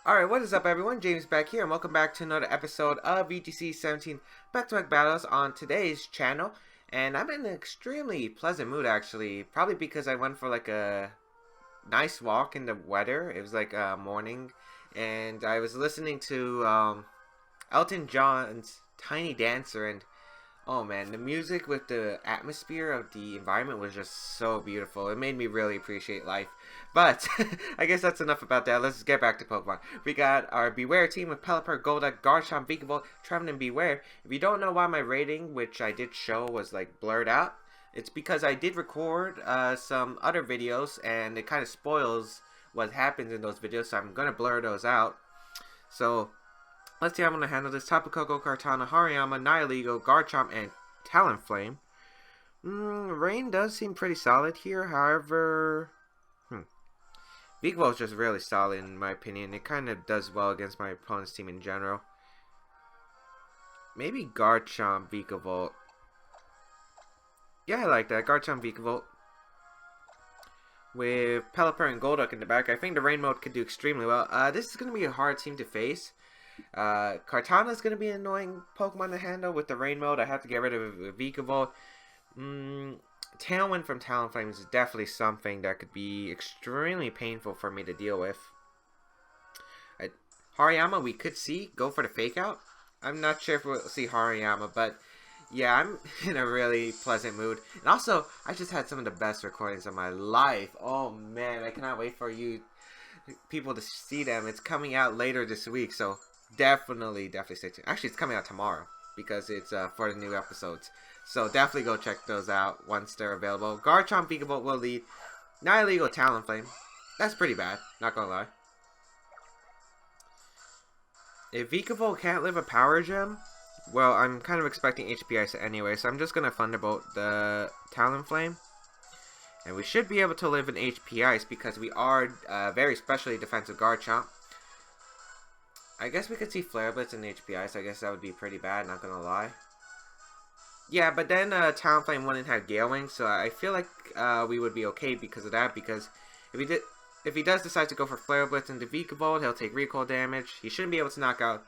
Alright, what is up everyone? James Baek here and welcome back to another episode of VGC 17 back-to-back battles on today's channel. And I'm in an extremely pleasant mood actually, probably because I went for like a nice walk in the weather. It was like morning and I was listening to Elton John's Tiny Dancer, and oh man, the music with the atmosphere of the environment was just so beautiful. It made me really appreciate life. But I guess that's enough about that. Let's get back to Pokemon. We got our Bewear team with Pelipper, Golduck, Garchomp, Vikavolt, Trevenant, and Bewear. If you don't know why my rating, which I did show, was like blurred out, it's because I did record some other videos and it kind of spoils what happens in those videos, so I'm going to blur those out. So let's see how I'm going to handle this. Tapu Koko, Kartana, Hariyama, Nihilego, Garchomp, and Talonflame. Rain does seem pretty solid here. However, Vikavolt is just really solid in my opinion. It kind of does well against my opponent's team in general. Maybe Garchomp, Vikavolt. Yeah, I like that. Garchomp, Vikavolt. With Pelipper and Golduck in the back, I think the Rain mode could do extremely well. This is going to be a hard team to face. Kartana is going to be an annoying Pokemon to handle with the Rain mode. I have to get rid of Vikavolt. Tailwind from Talonflame is definitely something that could be extremely painful for me to deal with. Hariyama, we could see go for the fake out. I'm not sure if we'll see Hariyama, but yeah, I'm in a really pleasant mood. And also, I just had some of the best recordings of my life. Oh man, I cannot wait for you people to see them. It's coming out later this week, so definitely stay tuned. Actually, it's coming out tomorrow because it's for the new episodes. So definitely go check those out once they're available. Garchomp, Vikavolt will lead. Nihilego, Talonflame. That's pretty bad, not gonna lie. If Vikavolt can't live a Power Gem, well, I'm kind of expecting HP Ice anyway, so I'm just gonna Thunderbolt the Talonflame. And we should be able to live an HP Ice because we are very specially defensive Garchomp. I guess we could see Flare Blitz and HP Ice. I guess that would be pretty bad, not gonna lie. Yeah, but then Talonflame wouldn't have Gale Wing, so I feel like we would be okay because of that. Because if he does decide to go for Flare Blitz into Vikavolt, he'll take recoil damage. He shouldn't be able to knock out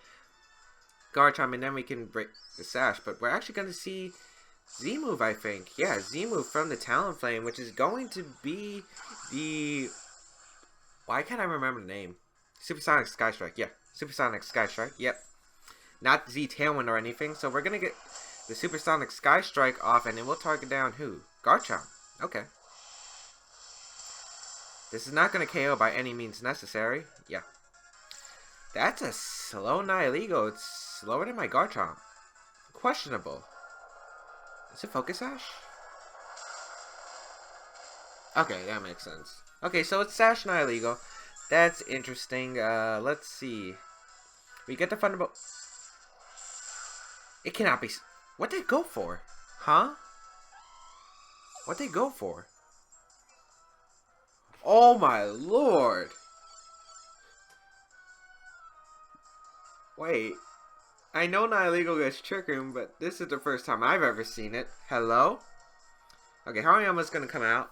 Garchomp, and then we can break the Sash. But we're actually going to see Z-Move, I think. Yeah, Z-Move from the Talonflame, which is going to be the... Why can't I remember the name? Supersonic Sky Strike. Yeah, Supersonic Sky Strike. Yep. Not Z Tailwind or anything. So we're going to get the Supersonic Sky Strike off, and it will target down who? Garchomp. Okay. This is not going to KO by any means necessary. Yeah. That's a slow Nihilego. It's slower than my Garchomp. Questionable. Is it Focus Sash? Okay, that makes sense. Okay, so it's Sash Nihilego. That's interesting. Let's see. We get the Thunderbolt. It cannot be... What'd they go for? Huh? What'd they go for? Oh my lord! Wait. I know Nihilego gets Trick Room, but this is the first time I've ever seen it. Hello? Okay, Hariyama's gonna come out.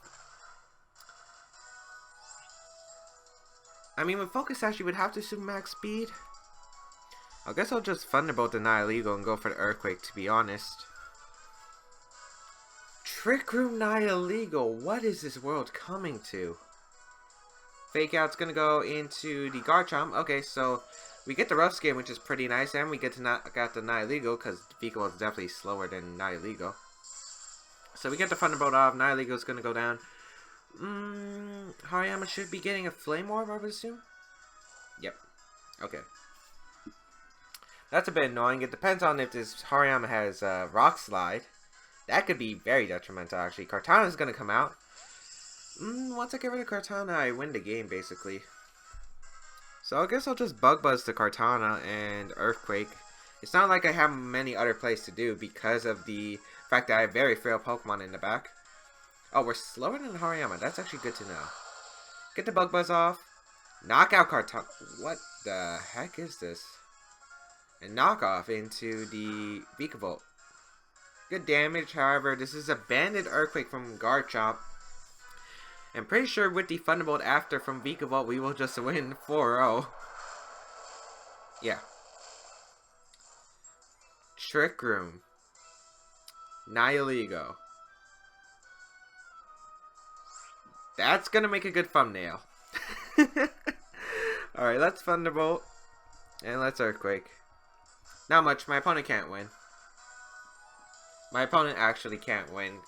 I mean, with Focus Sash, you would have to assume max speed. I guess I'll just Thunderbolt the Nihilego and go for the Earthquake, to be honest. Trick Room Nihilego, what is this world coming to? Fake Out's gonna go into the Garchomp. Okay, so we get the Rough Skin, which is pretty nice, and we get to knock out the Nihilego, because Vikavolt is definitely slower than Nihilego. So we get the Thunderbolt off, Nihilego's gonna go down. Hariyama should be getting a Flame Orb, I would assume? Yep. Okay. That's a bit annoying. It depends on if this Hariyama has Rock Slide. That could be very detrimental, actually. Kartana's going to come out. Once I get rid of Kartana, I win the game, basically. So I guess I'll just Bug Buzz to Kartana and Earthquake. It's not like I have many other plays to do because of the fact that I have very frail Pokemon in the back. Oh, we're slower than Hariyama. That's actually good to know. Get the Bug Buzz off. Knock out Kartana. What the heck is this? And knock off into the Vikavolt. Good damage, however, this is a Banded Earthquake from Garchomp. I'm pretty sure with the Thunderbolt after from Vikavolt, we will just win 4-0. Yeah. Trick Room. Nihilego. That's gonna make a good thumbnail. Alright, let's Thunderbolt. And let's Earthquake. Not much. My opponent can't win. My opponent actually can't win.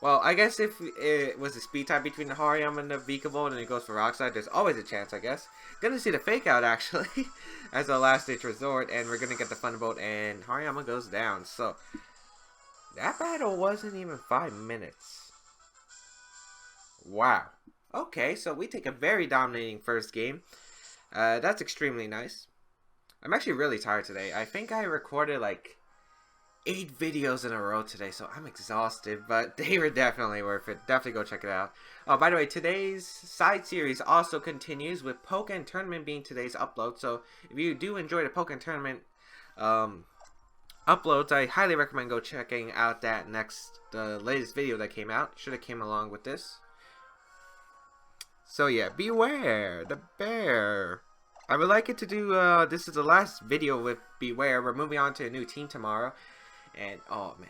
Well, I guess if it was a speed type between the Hariyama and the Vikavolt and it goes for Rock Slide, there's always a chance, I guess. Gonna see the Fake Out, actually, as a last ditch resort, and we're gonna get the Thunderbolt, and Hariyama goes down. So, that battle wasn't even 5 minutes. Wow. Okay, so we take a very dominating first game. That's extremely nice. I'm actually really tired today. I think I recorded like 8 videos in a row today, so I'm exhausted, but they were definitely worth it. Definitely go check it out. Oh, by the way, today's side series also continues with Pokken Tournament being today's upload, so if you do enjoy the Pokken Tournament uploads, I highly recommend go checking out that the latest video that came out. Should have came along with this. So yeah, Bewear, the bear. I would like it to do, this is the last video with Bewear. We're moving on to a new team tomorrow. And, oh man,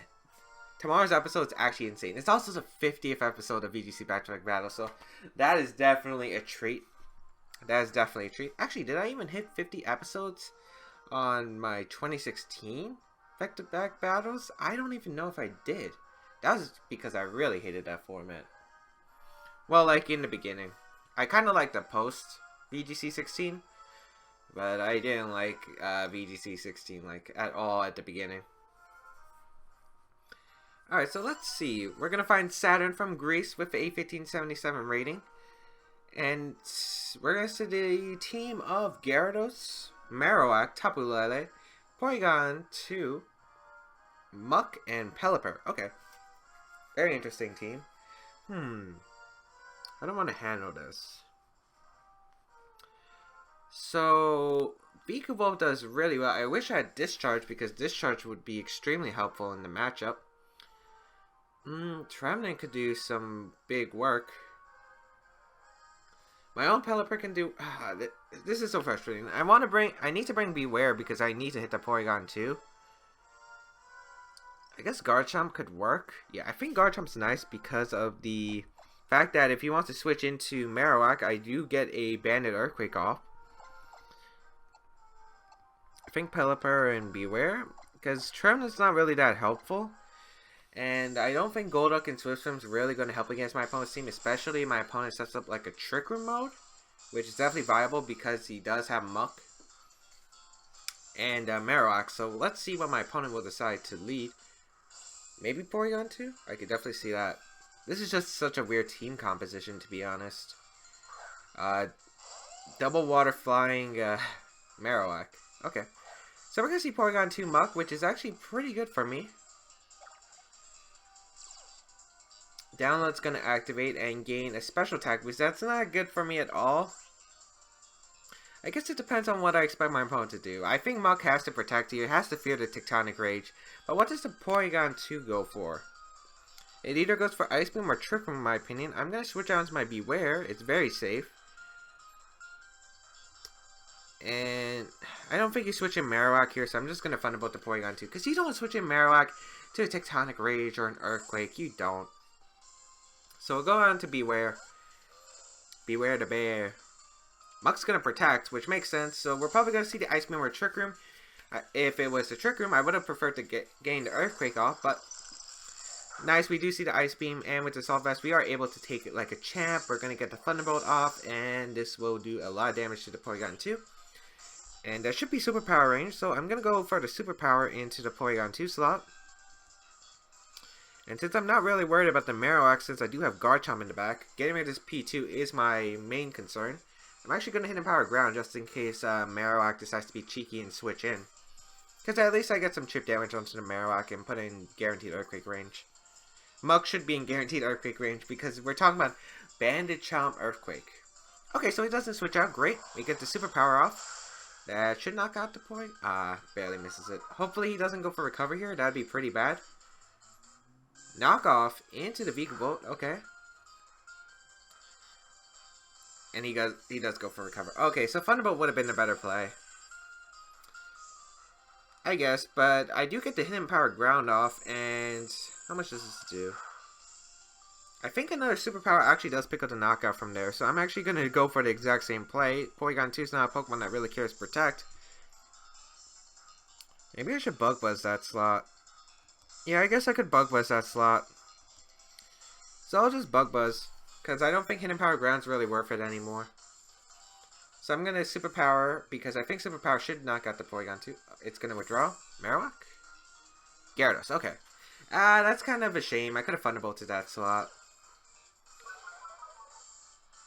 tomorrow's episode is actually insane. It's also the 50th episode of VGC Back-to-Back Battle, so that is definitely a treat. That is definitely a treat. Actually, did I even hit 50 episodes on my 2016 Back-to-Back Battles? I don't even know if I did. That was because I really hated that format. Well, like in the beginning. I kind of liked the post VGC 16, but I didn't like VGC 16 like at all at the beginning. Alright, so let's see. We're going to find Saturn from Greece with the A1577 rating. And we're going to see the team of Gyarados, Marowak, Tapu Lele, Porygon 2, Muck, and Pelipper. Okay. Very interesting team. I don't want to handle this. So, Vikavolt does really well. I wish I had Discharge because Discharge would be extremely helpful in the matchup. Trevenant could do some big work. My own Pelipper can do... this is so frustrating. I need to bring Bewear because I need to hit the Porygon too. I guess Garchomp could work. Yeah, I think Garchomp's nice because of the fact that if he wants to switch into Marowak, I do get a Banded Earthquake off. I think Pelipper and Bewear, because Trevenant's not really that helpful. And I don't think Golduck and Swiftwind's really going to help against my opponent's team, especially if my opponent sets up like a Trick Room mode, which is definitely viable because he does have Muck and Marowak. So let's see what my opponent will decide to lead. Maybe Porygon 2? I could definitely see that. This is just such a weird team composition, to be honest. Double Water Flying Marowak. Okay. So we're going to see Porygon 2 Muck, which is actually pretty good for me. Download's going to activate and gain a special attack boost. That's not good for me at all. I guess it depends on what I expect my opponent to do. I think Muck has to protect you. It has to fear the Tectonic Rage. But what does the Porygon 2 go for? It either goes for Ice Beam or Trick Room in my opinion. I'm going to switch out to my Bewear. It's very safe. And I don't think he's switching Marowak here, so I'm just going to Thunderbolt the Porygon 2. Because you don't switch in Marowak to a Tectonic Rage or an Earthquake. You don't. So we'll go on to Bewear. Bewear the bear. Muck's going to protect, which makes sense. So we're probably going to see the Ice Beam or Trick Room. If it was the Trick Room, I would have preferred to gain the Earthquake off. But nice, we do see the Ice Beam. And with the Assault Vest, we are able to take it like a champ. We're going to get the Thunderbolt off. And this will do a lot of damage to the Porygon 2. And there should be Superpower range. So I'm going to go for the Superpower into the Porygon 2 slot. And since I'm not really worried about the Marowak, since I do have Garchomp in the back, getting rid of this P2 is my main concern. I'm actually going to hit Empower Ground just in case Marowak decides to be cheeky and switch in. Because at least I get some chip damage onto the Marowak and put in guaranteed Earthquake range. Muck should be in guaranteed Earthquake range because we're talking about Banded Chomp Earthquake. Okay, so he doesn't switch out. Great. We get the Superpower off. That should knock out the point. Barely misses it. Hopefully he doesn't go for Recover here. That'd be pretty bad. Knock off into the Vikavolt. Okay. And he does go for Recover. Okay, so Thunderbolt would have been a better play. I guess, but I do get the hidden power ground off, and how much does this do? I think another superpower actually does pick up the knockout from there, so I'm actually going to go for the exact same play. Porygon 2 is not a Pokemon that really cares Protect. Maybe I should Bug Buzz that slot. Yeah, I guess I could Bug Buzz that slot. So I'll just Bug Buzz, because I don't think Hidden Power Ground's really worth it anymore. So I'm going to Superpower, because I think Superpower should knock out the Porygon 2. It's going to withdraw. Marowak? Gyarados, okay. That's kind of a shame. I could have Thunderbolted that slot.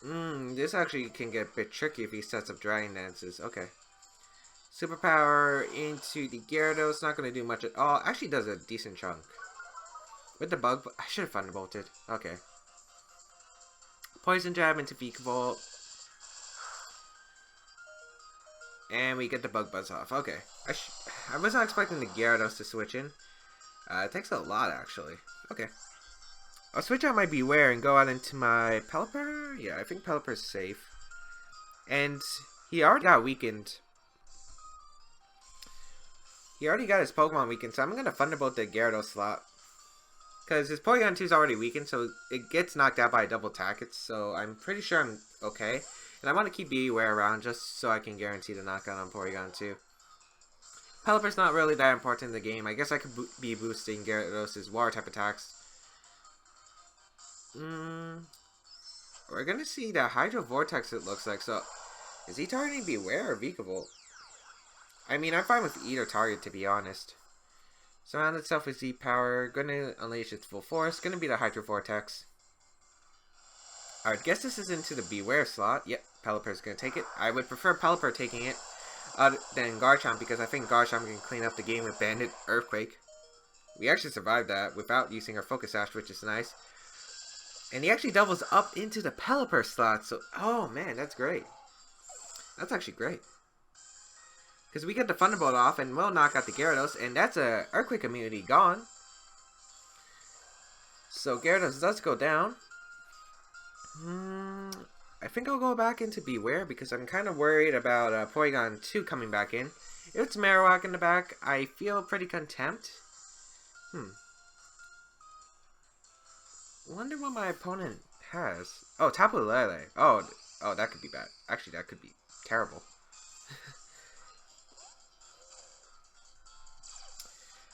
This actually can get a bit tricky if he sets up Dragon Dances. Okay. Superpower into the Gyarados. Not going to do much at all. Actually does a decent chunk. With the Bug... I should have Thunderbolted. Okay. Poison Jab into Vikavolt. And we get the Bug Buzz off. Okay. I was not expecting the Gyarados to switch in. It takes a lot, actually. Okay. I'll switch out my Bewear and go out into my Pelipper. Yeah, I think Pelipper's safe. And he already got weakened. He already got his Pokemon weakened, so I'm going to Thunderbolt the Gyarados slot. Because his Porygon 2 is already weakened, so it gets knocked out by a double attack. So I'm pretty sure I'm okay. And I want to keep Bewear around just so I can guarantee the knockout on Porygon 2. Pelipper's not really that important in the game. I guess I could be boosting Gyarados' water type attacks. We're gonna see the Hydro Vortex, it looks like. So, is he targeting Bewear or Vikavolt? I mean, I'm fine with either target, to be honest. Surround itself with Z power. Gonna unleash its full force. Gonna be the Hydro Vortex. Alright, guess this is into the Bewear slot. Yep, Pelipper's gonna take it. I would prefer Pelipper taking it than Garchomp, because I think Garchomp can clean up the game with Bandit Earthquake. We actually survived that without using our Focus Sash, which is nice. And he actually doubles up into the Pelipper slot. So, oh man, that's great. That's actually great. Because we get the Thunderbolt off and we'll knock out the Gyarados. And that's a Earthquake immunity gone. So Gyarados does go down. I think I'll go back into Bewear because I'm kind of worried about Porygon 2 coming back in. If it's Marowak in the back, I feel pretty content. Wonder what my opponent has. Oh, Tapu Lele. Oh, that could be bad. Actually, that could be terrible.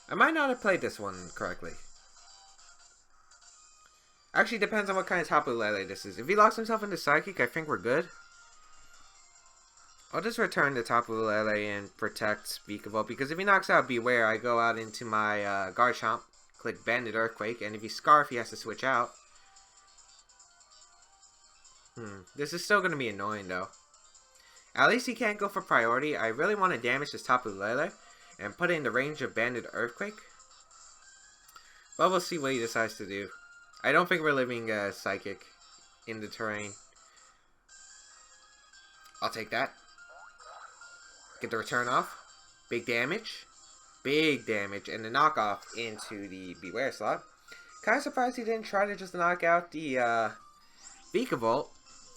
I might not have played this one correctly. Actually, depends on what kind of Tapu Lele this is. If he locks himself into Psychic, I think we're good. I'll just return the Tapu Lele and protect Vikavolt, because if he knocks out Bewear, I go out into my Garchomp. Click Bandit Earthquake, and if he Scarf, he has to switch out. This is still going to be annoying, though. At least he can't go for priority. I really want to damage this Tapu Lele and put it in the range of Bandit Earthquake. But we'll see what he decides to do. I don't think we're leaving Psychic in the terrain. I'll take that. Get the return off. Big damage. Big damage, and the knockoff into the Bewear slot. Kind of surprised he didn't try to just knock out the Vikavolt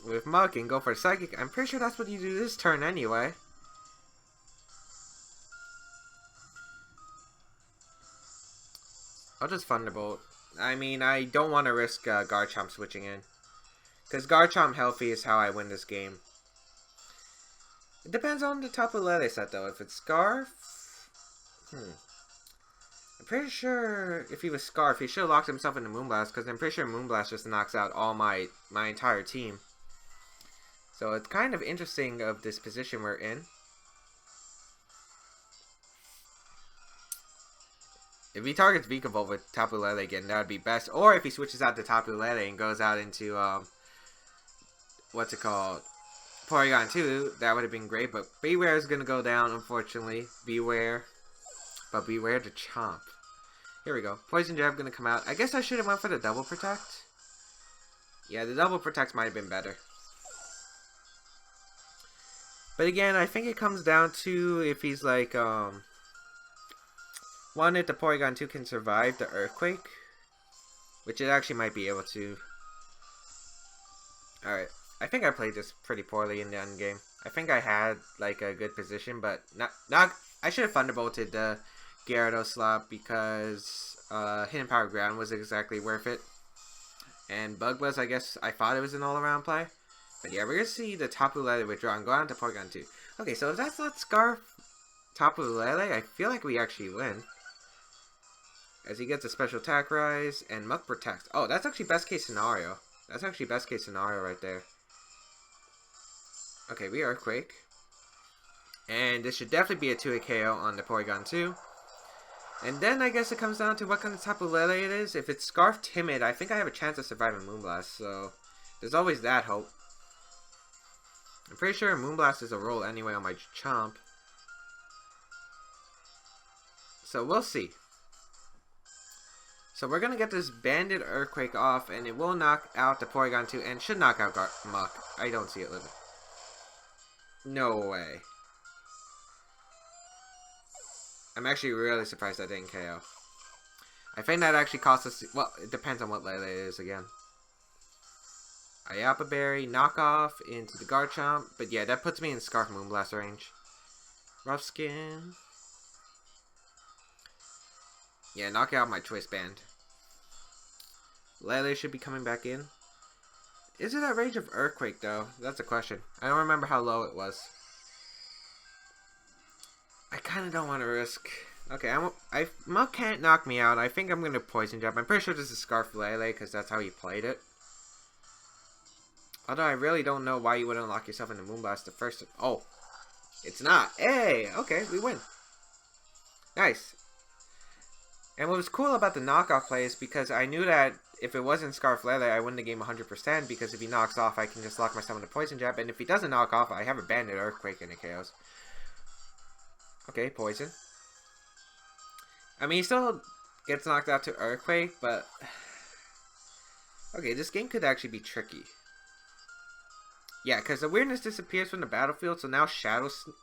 with Muk and go for Psychic. I'm pretty sure that's what you do this turn anyway. I'll just Thunderbolt. I mean, I don't want to risk Garchomp switching in. Because Garchomp healthy is how I win this game. It depends on the Tapu Lele set, though. If it's Scarf... I'm pretty sure if he was Scarf, he should have locked himself into Moonblast, because I'm pretty sure Moonblast just knocks out all my entire team. So it's kind of interesting of this position we're in. If he targets Vikavolt with Tapu Lele again, that would be best. Or if he switches out to Tapu Lele and goes out into, what's it called? Porygon 2, that would have been great. But Bewear is going to go down, unfortunately. Bewear. But Bewear the Chomp. Here we go. Poison Jab going to come out. I guess I should have went for the Double Protect. Yeah, the Double Protect might have been better. But again, I think it comes down to if he's like, one, if the Porygon 2 can survive the Earthquake. Which it actually might be able to. Alright. I think I played this pretty poorly in the end game. I think I had like a good position, but not I should have Thunderbolted the Gyarados slot because Hidden Power Ground was exactly worth it. And Bug Buzz, I guess I thought it was an all-around play. But yeah, we're going to see the Tapu Lele withdraw and go on to Porygon 2. Okay, so if that's not Scarf Tapu Lele, I feel like we actually win. As he gets a special attack rise and Muck protects. Oh, that's actually best case scenario. That's actually best case scenario right there. Okay, we Earthquake. And this should definitely be a 2-hit KO on the Porygon 2. And then I guess it comes down to what kind of Tapu Lele it is. If it's Scarf Timid, I think I have a chance of surviving Moonblast. So there's always that hope. I'm pretty sure Moonblast is a roll anyway on my Chomp. So we'll see. So we're going to get this Banded Earthquake off, and it will knock out the Porygon 2, and should knock out Muck. I don't see it living. No way. I'm actually really surprised that didn't KO. I think that actually cost us... Well, it depends on what Lele it is again. Iapapa Berry, knockoff into the Garchomp. But yeah, that puts me in Scarf Moonblast range. Rough Skin. Yeah, knock out my Twist Band. Lele should be coming back in. Is it at range of Earthquake, though? That's a question. I don't remember how low it was. I kind of don't want to risk. Okay, Muck can't knock me out. I think I'm going to Poison Jab. I'm pretty sure this is Scarf Lele, because that's how he played it. Although I really don't know why you wouldn't lock yourself into Moonblast the first... Oh, it's not. Hey, okay, we win. Nice. And what was cool about the knockoff play is because I knew that if it wasn't Scarf Lele, I win the game 100%, because if he knocks off, I can just lock myself into Poison Jab, and if he doesn't knock off, I have a Banded Earthquake and it KOs. Okay, Poison. I mean, he still gets knocked out to Earthquake, but... Okay, this game could actually be tricky. Yeah, because the weirdness disappears from the battlefield, so now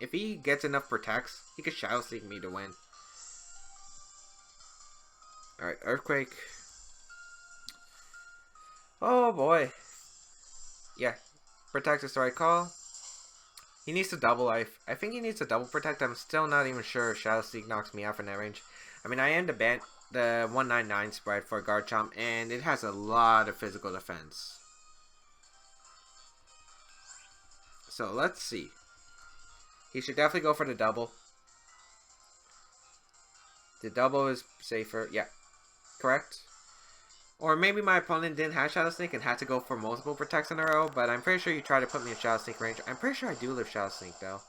if he gets enough protects, he could Shadow Sneak me to win. Alright, Earthquake. Oh boy. Yeah, Protect is the right call. He needs to double life. I think he needs to double protect. I'm still not even sure if Shadow Sneak knocks me out from that range. I mean, I am the 199 spread for Garchomp, and it has a lot of physical defense. So let's see. He should definitely go for the double. The double is safer. Yeah, correct. Or maybe my opponent didn't have Shadow Sneak and had to go for multiple protects in a row, but I'm pretty sure you tried to put me in Shadow Sneak range. I'm pretty sure I do live Shadow Sneak though.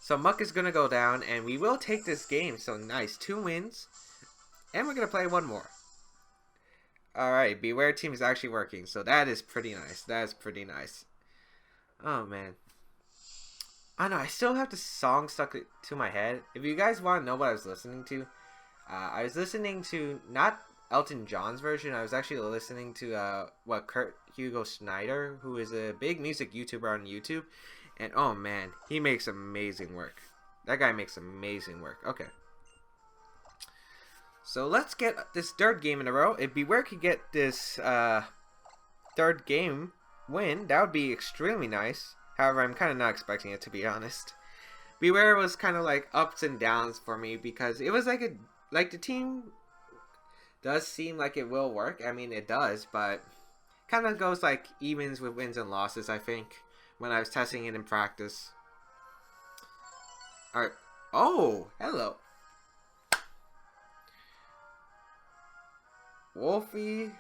So Muck is going to go down, and we will take this game. So nice, 2 wins. And we're going to play one more. Alright, Bewear team is actually working, so that is pretty nice. That is pretty nice. Oh man. I know, I still have the song stuck to my head. If you guys want to know what I was listening to, I was listening to not Elton John's version. I was actually listening to Kurt Hugo Schneider, who is a big music YouTuber on YouTube. And oh man, he makes amazing work. That guy makes amazing work. Okay. So let's get this 3rd game in a row. If Bewear could get this 3rd game win, that would be extremely nice. However, I'm kind of not expecting it, to be honest. Bewear was kind of like ups and downs for me, because it was like the team does seem like it will work. I mean, it does, but kind of goes like evens with wins and losses, I think, when I was testing it in practice. Alright. Oh, hello. Wolfey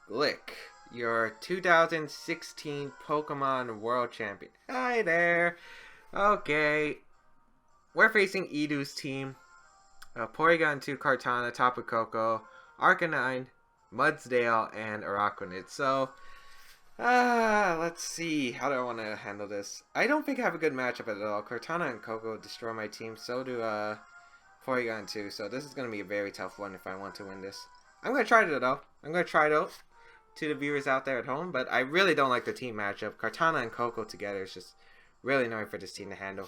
Glick, your 2016 Pokemon World Champion. Hi there. Okay. We're facing Edu's team. Porygon 2, Kartana, Tapu Koko, Arcanine, Mudsdale, and Araquanid. So, let's see. How do I want to handle this? I don't think I have a good matchup at all. Kartana and Koko destroy my team. So do Porygon 2. So this is going to be a very tough one if I want to win this. I'm going to try it though. I'm going to try it out to the viewers out there at home. But I really don't like the team matchup. Kartana and Koko together is just really annoying for this team to handle.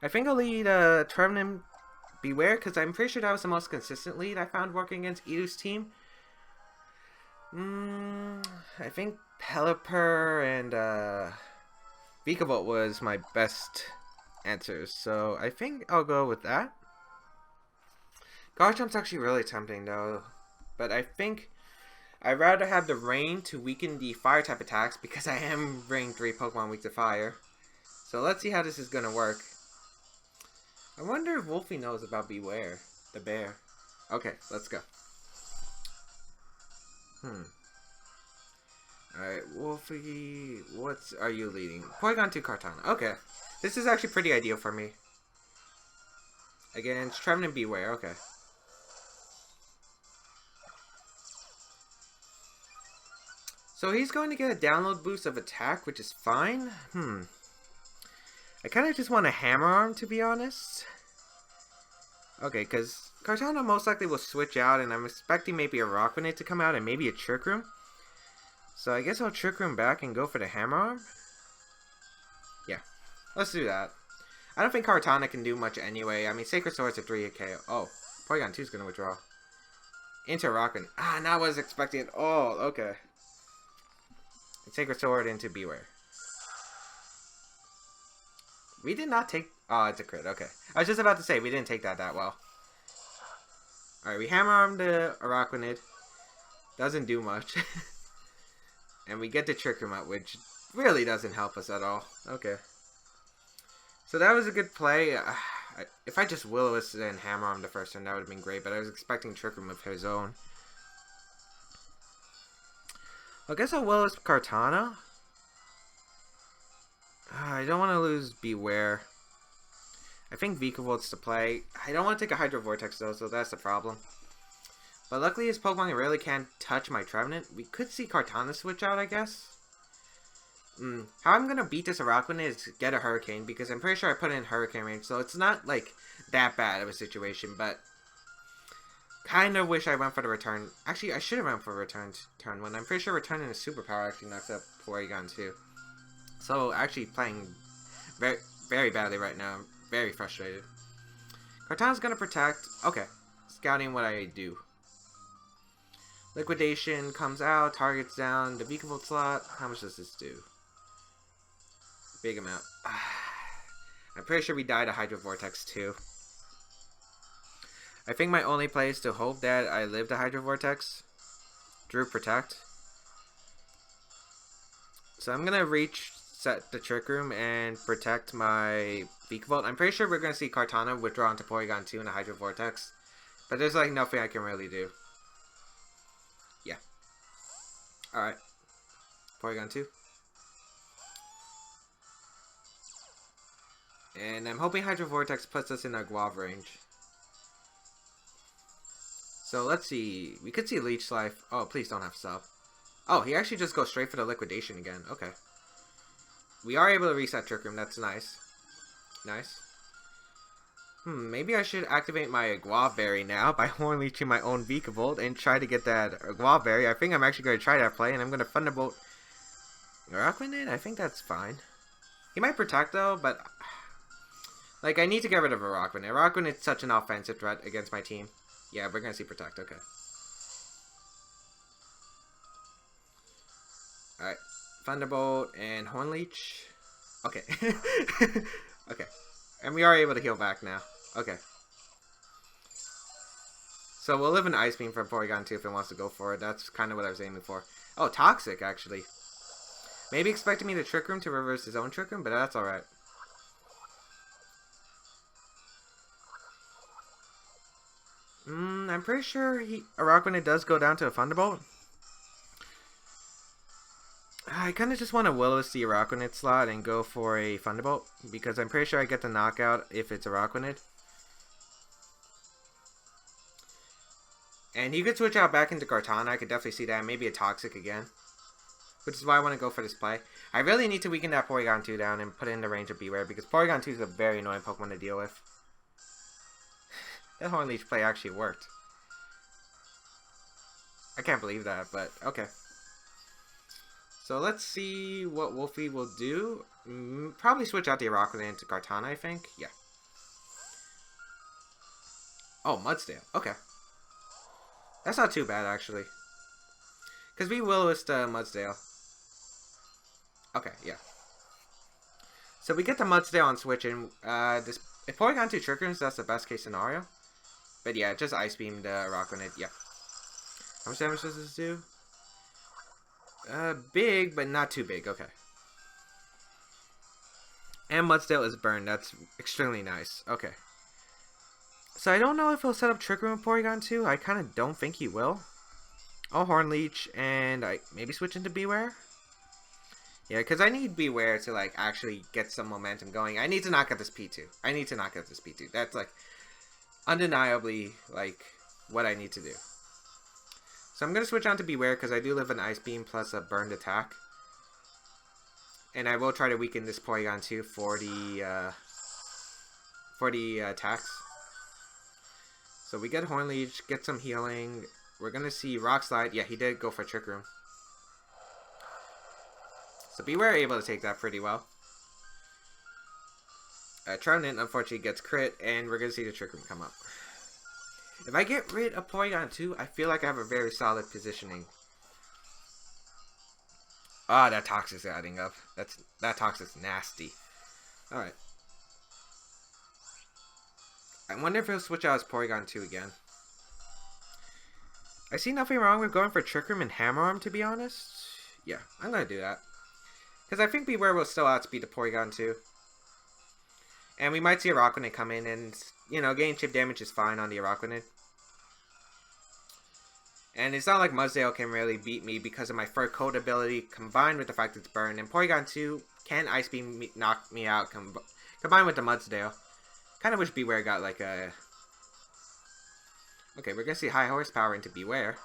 I think I'll lead Trevenant Bewear, because I'm pretty sure that was the most consistent lead I found working against Edu's team. I think Pelipper and Vikavolt was my best answers. So I think I'll go with that. Garchomp's actually really tempting though, but I think I'd rather have the rain to weaken the fire type attacks because I am bringing 3 Pokemon weak to fire. So let's see how this is gonna work. I wonder if Wolfey knows about Bewear, the bear. Okay, let's go. Alright, Wolfey, what are you leading? Porygon 2 Kartana. Okay. This is actually pretty ideal for me. Against Trevenant and Bewear, okay. So he's going to get a download boost of attack, which is fine. I kind of just want a Hammer Arm, to be honest. Okay, because Kartana most likely will switch out, and I'm expecting maybe a Rockrunnade to come out and maybe a Trick Room. So I guess I'll Trick Room back and go for the Hammer Arm. Yeah, let's do that. I don't think Kartana can do much anyway. I mean, Sacred Sword's a 3 KO. Oh, Porygon 2 is going to withdraw. Into Rockrunnade. Ah, now I was expecting it. Oh, okay. Sacred Sword into Bewear. We did not take... Oh, it's a crit. Okay. I was just about to say, we didn't take that well. Alright, we Hammer Arm the Araquanid. Doesn't do much. And we get the Trick Room out, which really doesn't help us at all. Okay. So that was a good play. If I just Will-O-Wisp and Hammer Arm the first turn, that would have been great. But I was expecting Trick Room of his own. I guess I'll Will-O-Wisp Kartana. I don't want to lose Bewear. I think Vikavolt to play. I don't want to take a Hydro Vortex though, so that's the problem. But luckily his Pokemon really can't touch my Trevenant. We could see Kartana switch out, I guess. How I'm going to beat this Araquanid is get a Hurricane, because I'm pretty sure I put it in Hurricane range, so it's not like that bad of a situation, but kind of wish I went for the return. Actually, I should have went for return turn 1. I'm pretty sure returning a Superpower actually knocks up Porygon 2. So, actually playing very, very badly right now. I'm very frustrated. Kartana's gonna protect. Okay. Scouting what I do. Liquidation comes out. Target's down. The Vikavolt slot. How much does this do? Big amount. I'm pretty sure we died a Hydro Vortex too. I think my only play is to hope that I live the Hydro Vortex. Drew Protect. So I'm gonna set the Trick Room and protect my Vikavolt. I'm pretty sure we're gonna see Kartana withdraw into Porygon 2 in a Hydro Vortex. But there's like nothing I can really do. Yeah. Alright. Porygon 2. And I'm hoping Hydro Vortex puts us in our Guava range. So let's see. We could see Leech Life. Oh, please don't have sub. Oh, he actually just goes straight for the Liquidation again. Okay. We are able to reset Trick Room. That's nice. Nice. Maybe I should activate my Guava Berry now by Horn Leeching my own Vikavolt and try to get that Guava Berry. I think I'm actually going to try that play, and I'm going to Thunderbolt Araquanid. I think that's fine. He might protect though, but like I need to get rid of Araquanid. Araquanid's such an offensive threat against my team. Yeah, we're going to see protect. Okay. Alright. Thunderbolt and Horn Leech. Okay. Okay. And we are able to heal back now. Okay. So we'll live an Ice Beam from Porygon 2 if it wants to go for it. That's kind of what I was aiming for. Oh, Toxic, actually. Maybe expecting me to Trick Room to reverse his own Trick Room, but that's alright. I'm pretty sure Araquanid does go down to a Thunderbolt. I kind of just want to Will-O-Wisp the Araquanid slot and go for a Thunderbolt, because I'm pretty sure I get the knockout if it's Araquanid. And he could switch out back into Kartana. I could definitely see that. Maybe a Toxic again. Which is why I want to go for this play. I really need to weaken that Porygon 2 down and put it in the range of Bewear, because Porygon 2 is a very annoying Pokemon to deal with. That Horn Leech play actually worked. I can't believe that, but okay. So let's see what Wolfey will do. Probably switch out the Araquanid into Kartana, I think. Yeah. Oh, Mudsdale. Okay. That's not too bad, actually. Because we Will-O-Wisp Mudsdale. Okay, yeah. So we get the Mudsdale on switch, and this if Porygon 2 Trick Rooms, that's the best case scenario. But yeah, just Ice Beam the Rockrunnid. Yeah. How much damage does this do? Big, but not too big. Okay. And Mudsdale is burned. That's extremely nice. Okay. So I don't know if he'll set up Trick Room with Porygon 2. I kind of don't think he will. I'll Horn Leech, and I maybe switch into Bewear. Yeah, because I need Bewear to, like, actually get some momentum going. I need to knock out this P2. I need to knock out this P2. That's, like, undeniably, like, what I need to do. So I'm going to switch on to Bewear because I do live an Ice Beam plus a burned attack. And I will try to weaken this Porygon 2 for the attacks. So we get Horn Leech, get some healing. We're going to see Rock Slide. Yeah, he did go for Trick Room. So Bewear able to take that pretty well. Trevenant unfortunately gets crit, and we're going to see the Trick Room come up. If I get rid of Porygon 2, I feel like I have a very solid positioning. Ah, that Toxic's adding up. That Toxic's nasty. Alright. I wonder if he'll switch out his Porygon 2 again. I see nothing wrong with going for Trick Room and Hammer Arm, to be honest. Yeah, I'm going to do that. Because I think Bewear will still outspeed the Porygon 2. And we might see a Rockrunnid come in and, you know, getting chip damage is fine on the Rockrunnid. And it's not like Mudsdale can really beat me because of my Fur Coat ability combined with the fact it's burned. And Porygon 2 can Ice Beam knock me out combined with the Mudsdale. Kind of wish Bewear got like a... Okay, we're going to see high horsepower into Bewear.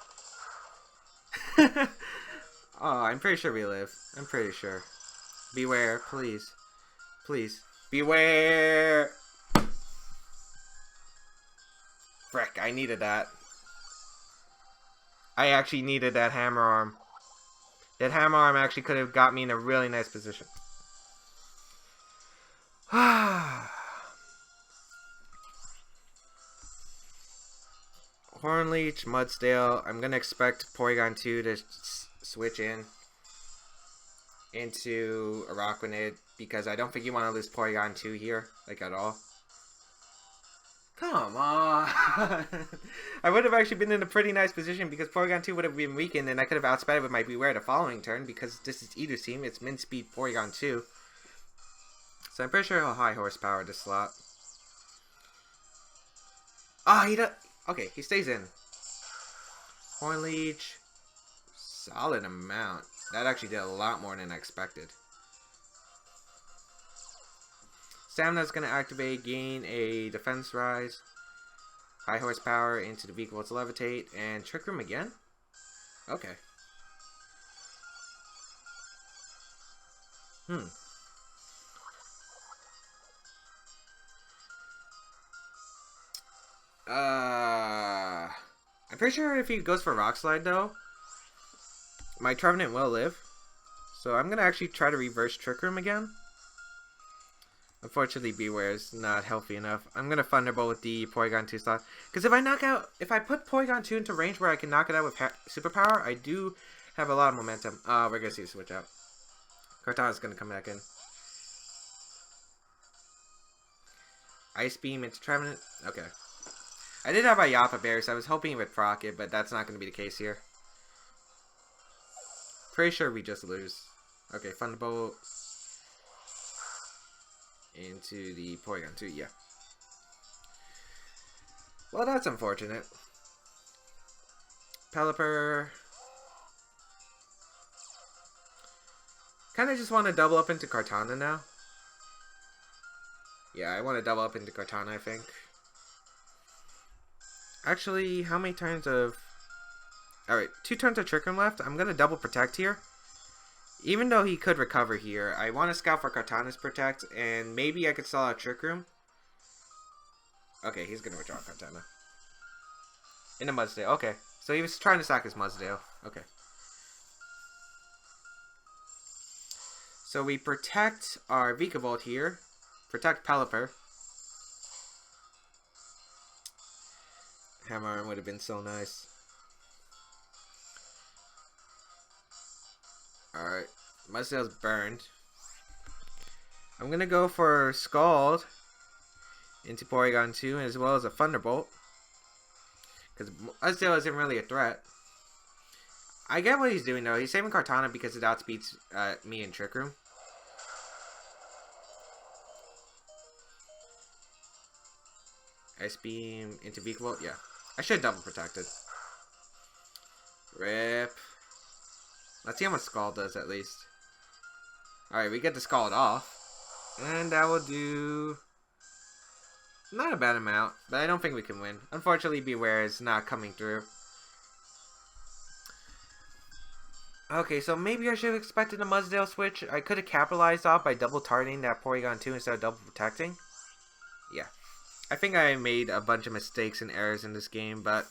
Oh, I'm pretty sure we live. I'm pretty sure. Bewear, please. Please. Bewear! Frick, I needed that. I actually needed that Hammer Arm. That Hammer Arm actually could have got me in a really nice position. Horn Leech, Mudsdale. I'm going to expect Porygon 2 to switch into a Rockrunnid because I don't think you want to lose Porygon 2 here, like at all. Come on! I would have actually been in a pretty nice position because Porygon 2 would have been weakened and I could have outsped it with my Bewear the following turn because this is Eater's team. It's Min Speed Porygon 2. So I'm pretty sure he'll high horsepower this slot. Ah, he does. Okay, he stays in. Horn Leech. Solid amount. That actually did a lot more than I expected. Stamina's going to activate, gain a defense rise. High horsepower into the vehicle to levitate. And Trick Room again? Okay. I'm pretty sure if he goes for Rock Slide though, my Trevenant will live. So I'm going to actually try to reverse Trick Room again. Unfortunately, Bewear is not healthy enough. I'm going to Thunderbolt with the Porygon 2 slot. Because if I put Porygon 2 into range where I can knock it out with Superpower, I do have a lot of momentum. We're going to see a switch out. Kartana's going to come back in. Ice Beam into Trevenant. Okay. I did have Iapapa Berry, so I was hoping it would proc it, but that's not going to be the case here. Pretty sure we just lose. Okay, Thunderbolt into the Porygon 2, yeah. Well, that's unfortunate. Pelipper. Kind of just want to double up into Kartana now. Yeah, I want to double up into Kartana, I think. Actually, how many turns of... Alright, 2 turns of Trick Room left. I'm going to double Protect here. Even though he could recover here, I want to scout for Kartana's Protect, and maybe I could stall out Trick Room. Okay, he's going to withdraw Kartana. In a Mudsdale, okay. So he was trying to sack his Mudsdale. Okay. So we protect our Vikavolt here. Protect Pelipper. Hammer Arm would have been so nice. Alright. Mudsdale's burned. I'm gonna go for Scald into Porygon 2 as well as a Thunderbolt. Because Mudsdale isn't really a threat. I get what he's doing though. He's saving Kartana because it outspeeds me in Trick Room. Ice Beam into Vikavolt. Yeah. I should double protected. Rip. Let's see how much Scald does at least. Alright, we get the Scald off. And that will do not a bad amount, but I don't think we can win. Unfortunately, Bewear is not coming through. Okay, so maybe I should have expected a Mudsdale switch. I could have capitalized off by double targeting that Porygon 2 instead of double protecting. Yeah. I think I made a bunch of mistakes and errors in this game, but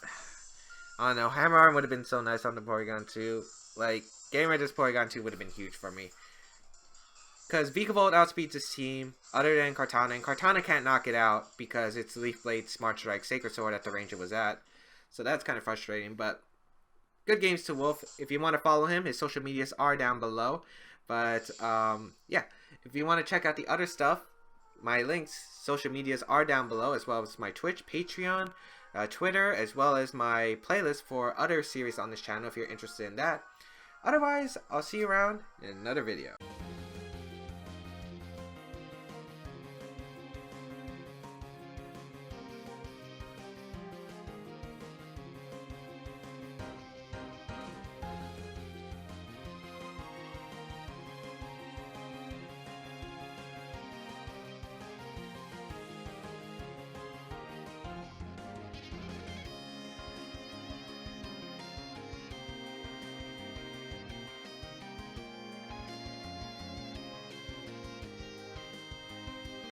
I don't know. Hammer Arm would have been so nice on the Porygon 2. Like, getting rid of this Porygon 2 would have been huge for me. Because Vikavolt outspeeds his team, other than Kartana, and Kartana can't knock it out because it's Leaf Blade, Smart Strike, Sacred Sword at the range it was at. So that's kind of frustrating, but good games to Wolf. If you want to follow him, his social medias are down below. But, yeah, if you want to check out the other stuff, my links, social medias are down below, as well as my Twitch, Patreon, Twitter, as well as my playlist for other series on this channel if you're interested in that. Otherwise, I'll see you around in another video.